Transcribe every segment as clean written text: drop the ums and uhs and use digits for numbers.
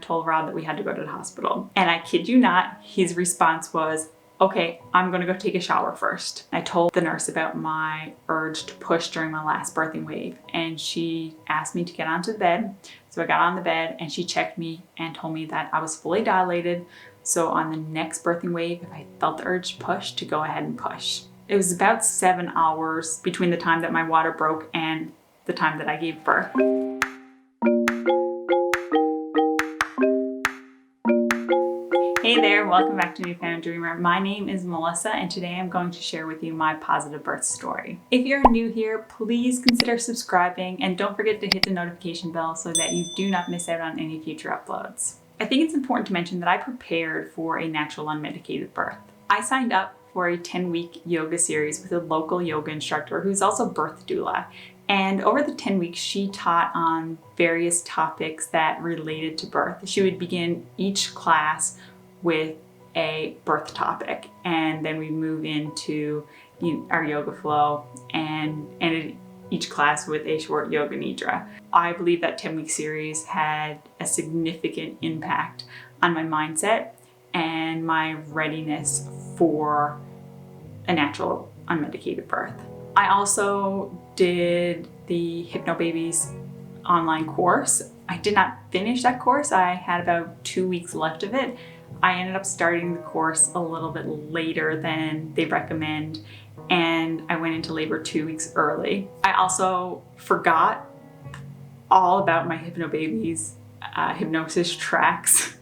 Told Rob that we had to go to the hospital. And I kid you not, his response was, okay, I'm gonna go take a shower first. I told the nurse about my urge to push during my last birthing wave, and she asked me to get onto the bed. So I got on the bed and she checked me and told me that I was fully dilated. So on the next birthing wave, if I felt the urge to push, to go ahead and push. It was about 7 hours between the time that my water broke and the time that I gave birth. Hey there, welcome back to Newfound Dreamer. My name is Melissa and today I'm going to share with you my positive birth story. If you're new here, please consider subscribing and don't forget to hit the notification bell so that you do not miss out on any future uploads. I think it's important to mention that I prepared for a natural unmedicated birth. I signed up for a 10-week yoga series with a local yoga instructor who's also a birth doula. And over the 10 weeks, she taught on various topics that related to birth. She would begin each class with a birth topic, and then we move into our yoga flow and ended each class with a short yoga nidra. I believe that 10-week series had a significant impact on my mindset and my readiness for a natural unmedicated birth. I also did the Hypnobabies online course. I did not finish that course. I had about 2 weeks left of it. I ended up starting the course a little bit later than they recommend, and I went into labor 2 weeks early. I also forgot all about my Hypnobabies hypnosis tracks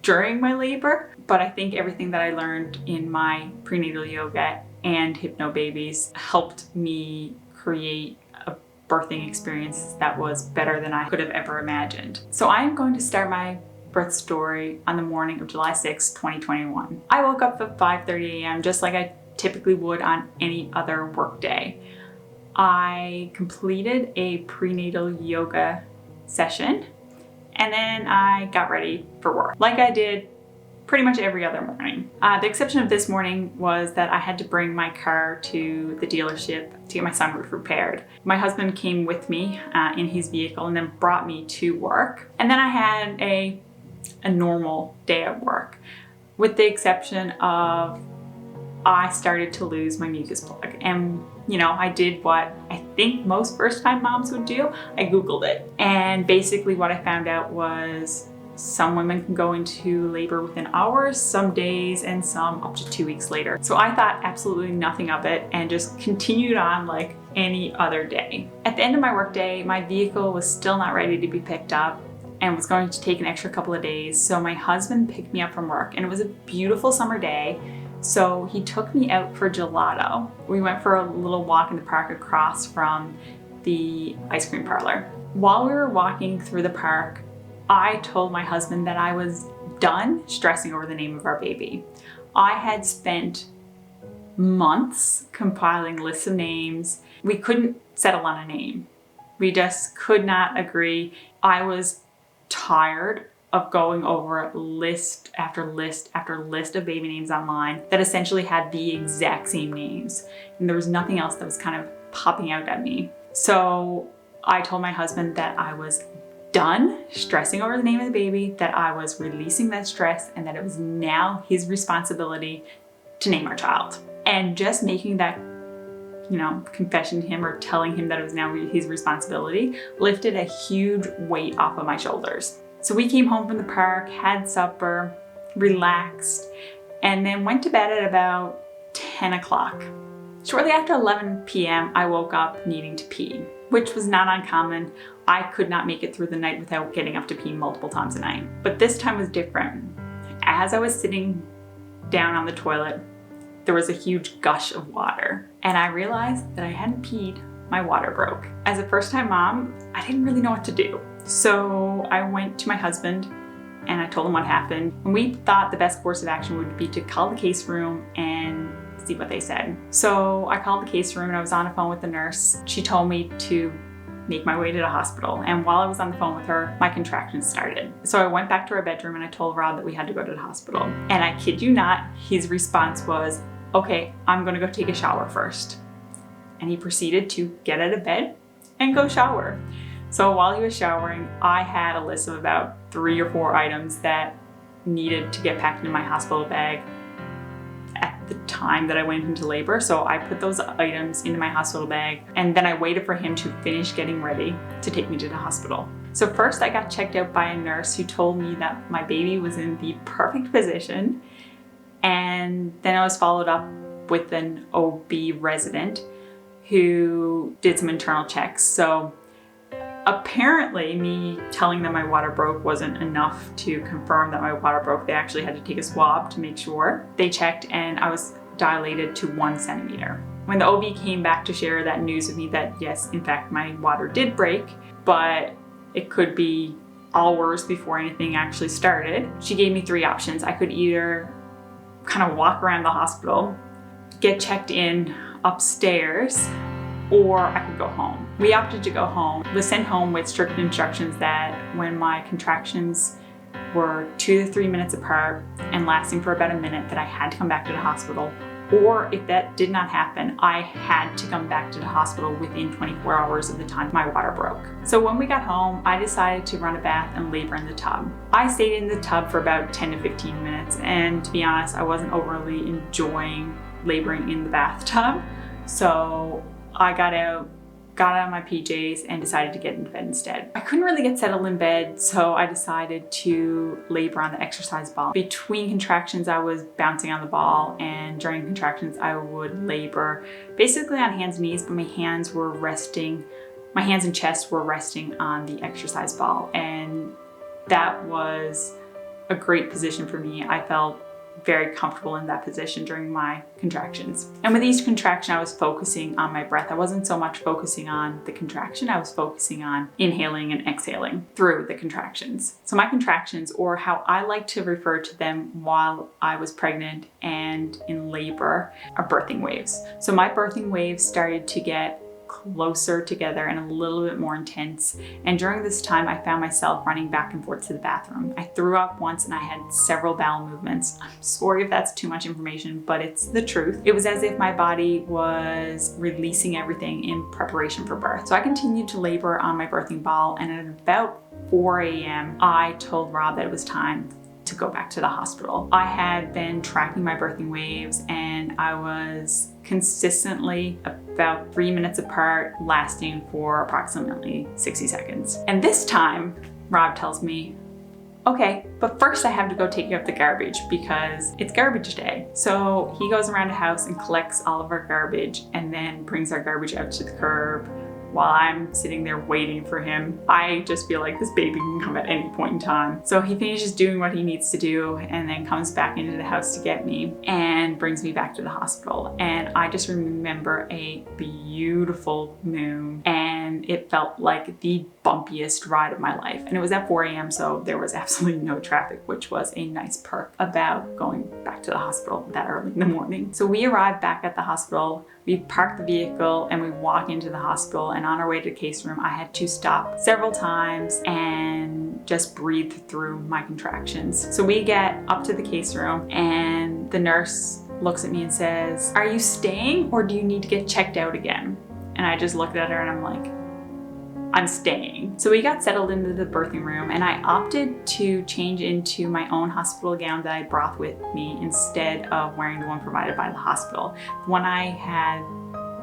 during my labor, but I think everything that I learned in my prenatal yoga and Hypnobabies helped me create a birthing experience that was better than I could have ever imagined. So I am going to start my birth story on the morning of July 6, 2021. I woke up at 5:30 a.m. just like I typically would on any other work day. I completed a prenatal yoga session and then I got ready for work like I did pretty much every other morning. The exception of this morning was that I had to bring my car to the dealership to get my sunroof repaired. My husband came with me in his vehicle and then brought me to work. And then I had a normal day at work, with the exception of I started to lose my mucus plug. And I did what I think most first-time moms would do. I Googled it. And basically what I found out was some women can go into labor within hours, some days, and some up to 2 weeks later. So I thought absolutely nothing of it and just continued on like any other day. At the end of my workday, my vehicle was still not ready to be picked up and was going to take an extra couple of days. So my husband picked me up from work, and it was a beautiful summer day. So he took me out for gelato. We went for a little walk in the park across from the ice cream parlor. While we were walking through the park, I told my husband that I was done stressing over the name of our baby. I had spent months compiling lists of names. We couldn't settle on a name. We just could not agree. I was tired of going over list after list after list of baby names online that essentially had the exact same names. And there was nothing else that was kind of popping out at me. So I told my husband that I was done stressing over the name of the baby, that I was releasing that stress, and that it was now his responsibility to name our child. And just making that confession to him, or telling him that it was now his responsibility, lifted a huge weight off of my shoulders. So we came home from the park, had supper, relaxed, and then went to bed at about 10 o'clock. Shortly after 11 p.m., I woke up needing to pee, which was not uncommon. I could not make it through the night without getting up to pee multiple times a night. But this time was different. As I was sitting down on the toilet, there was a huge gush of water, and I realized that I hadn't peed. My water broke. As a first-time mom, I didn't really know what to do. So I went to my husband and I told him what happened. And we thought the best course of action would be to call the case room and see what they said. So I called the case room and I was on the phone with the nurse. She told me to make my way to the hospital. And while I was on the phone with her, my contractions started. So I went back to our bedroom and I told Rob that we had to go to the hospital. And I kid you not, his response was, okay, I'm gonna go take a shower first. And he proceeded to get out of bed and go shower. So while he was showering, I had a list of about 3 or 4 items that needed to get packed into my hospital bag at the time that I went into labor. So I put those items into my hospital bag, and then I waited for him to finish getting ready to take me to the hospital. So first I got checked out by a nurse who told me that my baby was in the perfect position, and then I was followed up with an OB resident who did some internal checks. So apparently me telling them my water broke wasn't enough to confirm that my water broke. They actually had to take a swab to make sure. They checked and I was dilated to 1 centimeter. When the OB came back to share that news with me that yes, in fact, my water did break, but it could be hours before anything actually started, she gave me 3 options. I could either kind of walk around the hospital, get checked in upstairs, or I could go home. We opted to go home. Was sent home with strict instructions that when my contractions were 2 to 3 minutes apart and lasting for about a minute, that I had to come back to the hospital, or if that did not happen, I had to come back to the hospital within 24 hours of the time my water broke. So when we got home, I decided to run a bath and labor in the tub. I stayed in the tub for about 10 to 15 minutes, and to be honest, I wasn't overly enjoying laboring in the bathtub. So I got out of my PJs and decided to get into bed instead. I couldn't really get settled in bed, so I decided to labor on the exercise ball. Between contractions, I was bouncing on the ball, and during contractions, I would labor basically on hands and knees, but my hands and chest were resting on the exercise ball, and that was a great position for me. I felt very comfortable in that position during my contractions. And with each contraction, I was focusing on my breath. I wasn't so much focusing on the contraction, I was focusing on inhaling and exhaling through the contractions. So my contractions, or how I like to refer to them while I was pregnant and in labor, are birthing waves. So my birthing waves started to get closer together and a little bit more intense. And during this time, I found myself running back and forth to the bathroom. I threw up once and I had several bowel movements. I'm sorry if that's too much information, but it's the truth. It was as if my body was releasing everything in preparation for birth. So I continued to labor on my birthing ball, and at about 4 a.m., I told Rob that it was time to go back to the hospital. I had been tracking my birthing waves, and I was consistently about 3 minutes apart, lasting for approximately 60 seconds. And this time, Rob tells me, okay, but first I have to go take out the garbage because it's garbage day. So he goes around the house and collects all of our garbage and then brings our garbage out to the curb. While I'm sitting there waiting for him, I just feel like this baby can come at any point in time. So he finishes doing what he needs to do and then comes back into the house to get me and brings me back to the hospital. And I just remember a beautiful moon, and it felt like the bumpiest ride of my life. And it was at 4 a.m. so there was absolutely no traffic, which was a nice perk about going back to the hospital that early in the morning. So we arrived back at the hospital, we parked the vehicle, and we walk into the hospital. And on our way to the case room, I had to stop several times and just breathe through my contractions. So we get up to the case room, and the nurse looks at me and says, "Are you staying or do you need to get checked out again?" And I just looked at her and I'm like, I'm staying. So we got settled into the birthing room, and I opted to change into my own hospital gown that I brought with me instead of wearing the one provided by the hospital. The one I had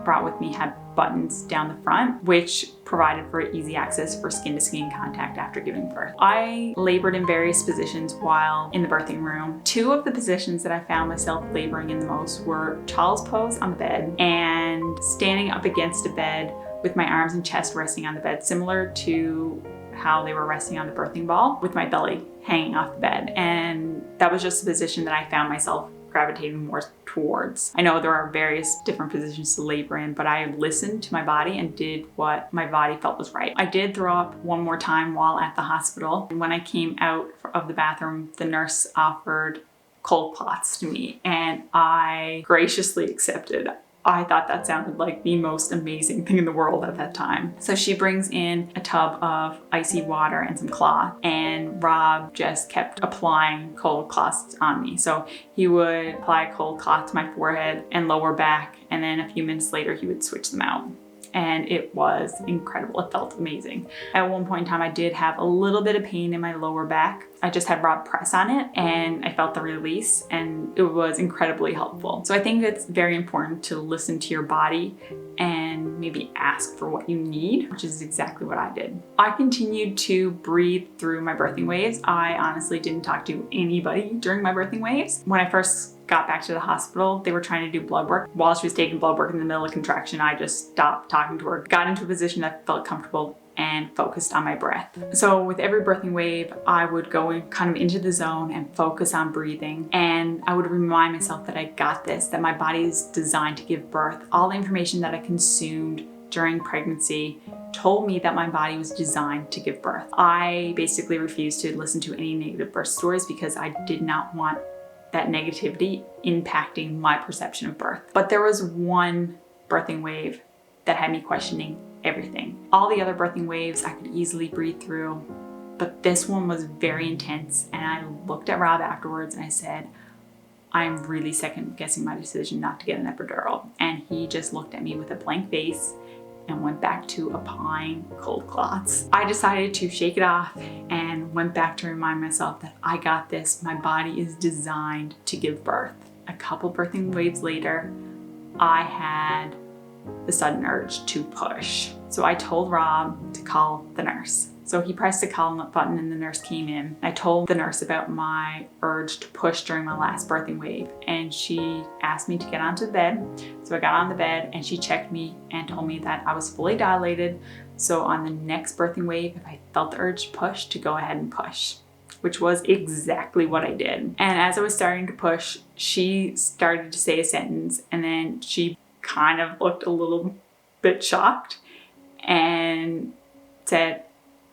brought with me had buttons down the front, which provided for easy access for skin-to-skin contact after giving birth. I labored in various positions while in the birthing room. 2 of the positions that I found myself laboring in the most were child's pose on the bed and standing up against a bed with my arms and chest resting on the bed, similar to how they were resting on the birthing ball, with my belly hanging off the bed. And that was just a position that I found myself gravitating more towards. I know there are various different positions to labor in, but I listened to my body and did what my body felt was right. I did throw up one more time while at the hospital. When I came out of the bathroom, the nurse offered cold cloths to me, and I graciously accepted. I thought that sounded like the most amazing thing in the world at that time. So she brings in a tub of icy water and some cloth, and Rob just kept applying cold cloths on me. So he would apply a cold cloth to my forehead and lower back, and then a few minutes later he would switch them out. and it was incredible. It felt amazing. At one point in time, I did have a little bit of pain in my lower back. I just had Rob press on it and I felt the release, and it was incredibly helpful. So I think it's very important to listen to your body and maybe ask for what you need, which is exactly what I did. I continued to breathe through my birthing waves. I honestly didn't talk to anybody during my birthing waves. When I first got back to the hospital, they were trying to do blood work. While she was taking blood work in the middle of contraction, I just stopped talking to her, got into a position that felt comfortable, and focused on my breath. So with every birthing wave, I would go in kind of into the zone and focus on breathing. And I would remind myself that I got this, that my body is designed to give birth. All the information that I consumed during pregnancy told me that my body was designed to give birth. I basically refused to listen to any negative birth stories because I did not want that negativity impacting my perception of birth. But there was one birthing wave that had me questioning everything. All the other birthing waves I could easily breathe through, but this one was very intense. And I looked at Rob afterwards and I said, I'm really second guessing my decision not to get an epidural. And he just looked at me with a blank face and went back to applying cold clots. I decided to shake it off and went back to remind myself that I got this. My body is designed to give birth. A couple birthing waves later, I had the sudden urge to push. So I told Rob to call the nurse. So he pressed the call button and the nurse came in. I told the nurse about my urge to push during my last birthing wave, and she asked me to get onto the bed. So I got on the bed and she checked me and told me that I was fully dilated. So on the next birthing wave, if I felt the urge to push, to go ahead and push, which was exactly what I did. And as I was starting to push, she started to say a sentence, and then she kind of looked a little bit shocked and said,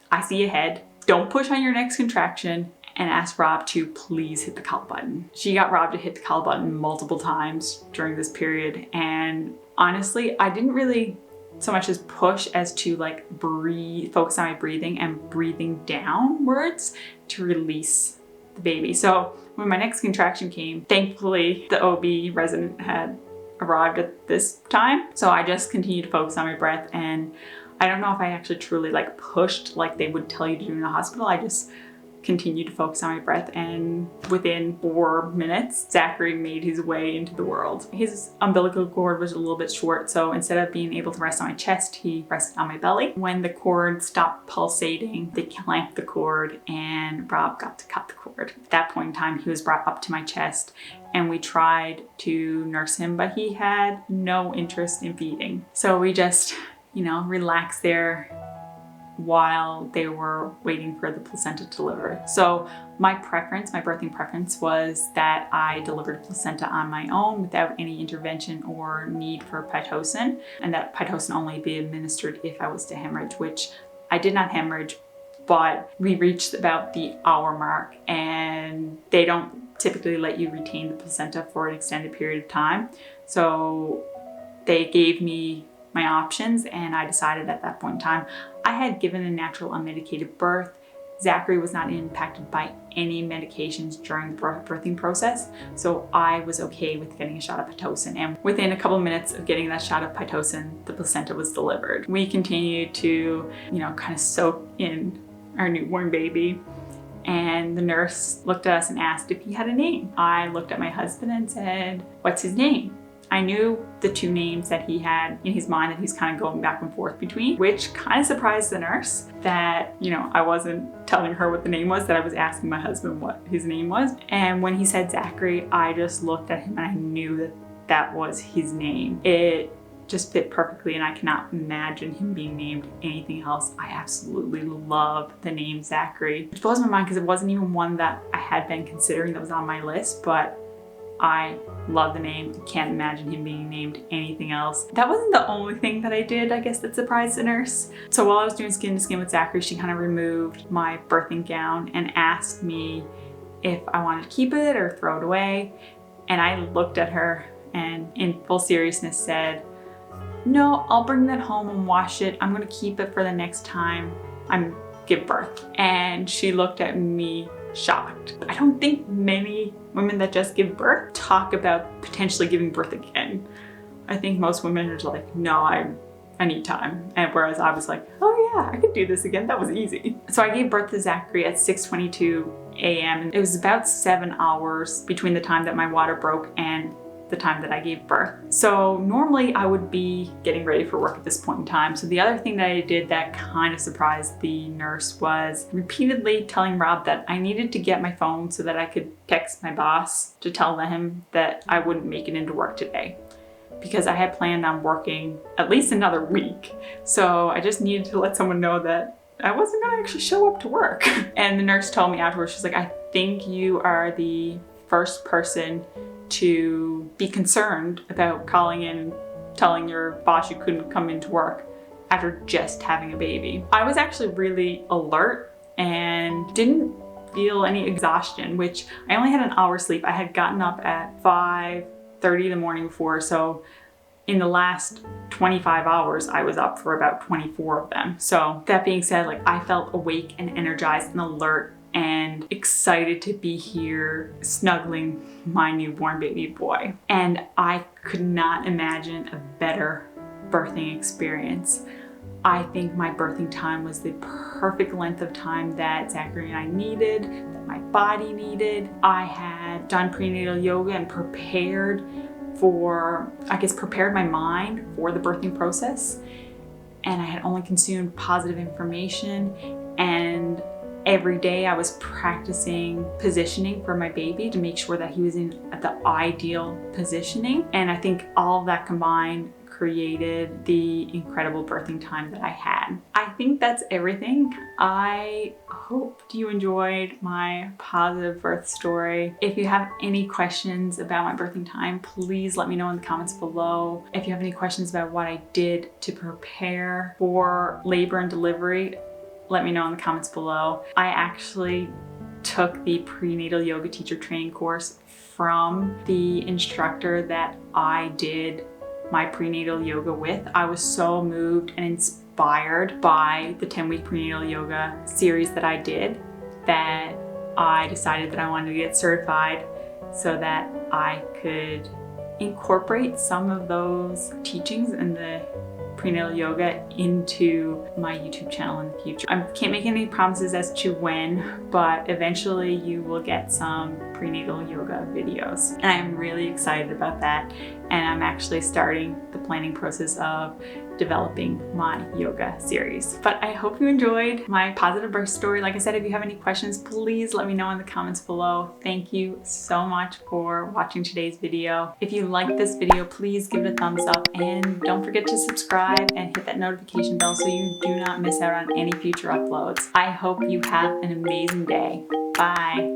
I see ahead. Don't push on your next contraction, and asked Rob to please hit the call button. She got Rob to hit the call button multiple times during this period. And honestly, I didn't really so much as push as to like breathe, focus on my breathing and breathing downwards to release the baby. So when my next contraction came, thankfully the OB resident had arrived at this time. So I just continued to focus on my breath, and I don't know if I actually truly like pushed like they would tell you to do in the hospital. I just continued to focus on my breath, and within 4 minutes, Zachary made his way into the world. His umbilical cord was a little bit short, so instead of being able to rest on my chest, he rested on my belly. When the cord stopped pulsating, they clamped the cord and Rob got to cut the cord. At that point in time, he was brought up to my chest and we tried to nurse him, but he had no interest in feeding. So we just, relaxed there while they were waiting for the placenta to deliver. So my birthing preference was that I delivered placenta on my own without any intervention or need for Pitocin, and that Pitocin only be administered if I was to hemorrhage, which I did not hemorrhage, but we reached about the hour mark and they don't typically let you retain the placenta for an extended period of time. So they gave me my options, and I decided at that point in time, I had given a natural unmedicated birth. Zachary was not impacted by any medications during the birthing process, so I was okay with getting a shot of Pitocin. And within a couple of minutes of getting that shot of Pitocin, the placenta was delivered. We continued to, kind of soak in our newborn baby. And the nurse looked at us and asked if he had a name. I looked at my husband and said, "What's his name?" I knew the 2 names that he had in his mind that he's kind of going back and forth between, which kind of surprised the nurse that, I wasn't telling her what the name was, that I was asking my husband what his name was. And when he said Zachary, I just looked at him and I knew that that was his name. It just fit perfectly, and I cannot imagine him being named anything else. I absolutely love the name Zachary. It blows my mind because it wasn't even one that I had been considering that was on my list, but I love the name. Can't imagine him being named anything else. That wasn't the only thing that I did, I guess, that surprised the nurse. So while I was doing skin to skin with Zachary, she kind of removed my birthing gown and asked me if I wanted to keep it or throw it away. And I looked at her and in full seriousness said, "No, I'll bring that home and wash it. I'm gonna keep it for the next time I give birth." And she looked at me shocked. I don't think many women that just give birth talk about potentially giving birth again. I think most women are like, "No, I need time. And whereas I was like, oh yeah, I could do this again. That was easy. So I gave birth to Zachary at 6:22 a.m. and it was about 7 hours between the time that my water broke and the time that I gave birth. So normally I would be getting ready for work at this point in time. So the other thing that I did that kind of surprised the nurse was repeatedly telling Rob that I needed to get my phone so that I could text my boss to tell him that I wouldn't make it into work today, because I had planned on working at least another week. So I just needed to let someone know that I wasn't gonna actually show up to work. And the nurse told me afterwards, she's like, I think you are the first person to be concerned about calling in and telling your boss you couldn't come into work after just having a baby. I was actually really alert and didn't feel any exhaustion, which I only had an hour sleep. I had gotten up at 5:30 the morning before, so in the last 25 hours, I was up for about 24 of them. So that being said, like, I felt awake and energized and alert and excited to be here snuggling my newborn baby boy. And I could not imagine a better birthing experience. I think my birthing time was the perfect length of time that Zachary and I needed, that my body needed. I had done prenatal yoga and prepared my mind for the birthing process. And I had only consumed positive information, and every day I was practicing positioning for my baby to make sure that he was in the ideal positioning. And I think all of that combined created the incredible birthing time that I had. I think that's everything. I hope you enjoyed my positive birth story. If you have any questions about my birthing time, please let me know in the comments below. If you have any questions about what I did to prepare for labor and delivery, let me know in the comments below. I actually took the prenatal yoga teacher training course from the instructor that I did my prenatal yoga with. I was so moved and inspired by the 10-week prenatal yoga series that I did that I decided that I wanted to get certified so that I could incorporate some of those teachings and the prenatal yoga into my YouTube channel in the future. I can't make any promises as to when, but eventually you will get some prenatal yoga videos. And I'm really excited about that. And I'm actually starting the planning process of developing my yoga series. But I hope you enjoyed my positive birth story. Like I said, if you have any questions, please let me know in the comments below. Thank you so much for watching today's video. If you like this video, please give it a thumbs up and don't forget to subscribe and hit that notification bell so you do not miss out on any future uploads. I hope you have an amazing day. Bye.